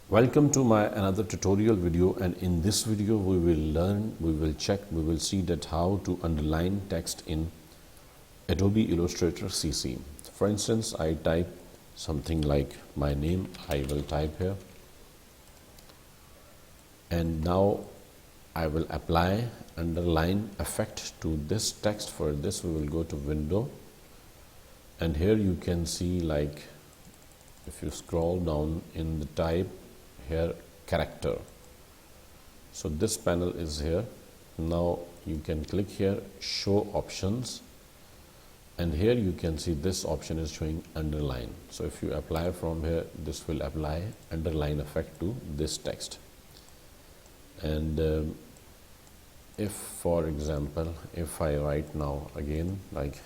Welcome to my another tutorial video, and in this video we will learn, we will see that how to underline text in Adobe Illustrator CC. For instance, I type something like my name, I will type here, and now I will apply underline effect to this text. For this we will go to window, and here you can see, like if you scroll down in the type here, character. So this panel is here. Now you can click here, show options, and here you can see this option is showing underline. So if you apply from here, this will apply underline effect to this text. And if, for example, if I write now again like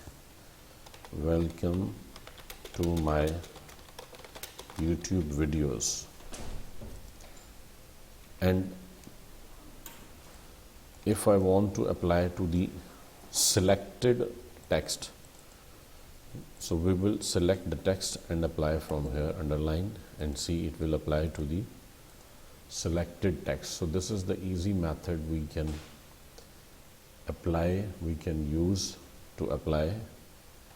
welcome to my YouTube videos, and if I want to apply to the selected text, so we will select the text and apply from here underline, and see it will apply to the selected text. So this is the easy method we can apply, we can use to apply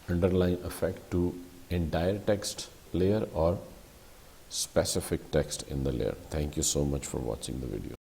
underline effect to entire text layer or specific text in the layer. Thank you so much for watching the video.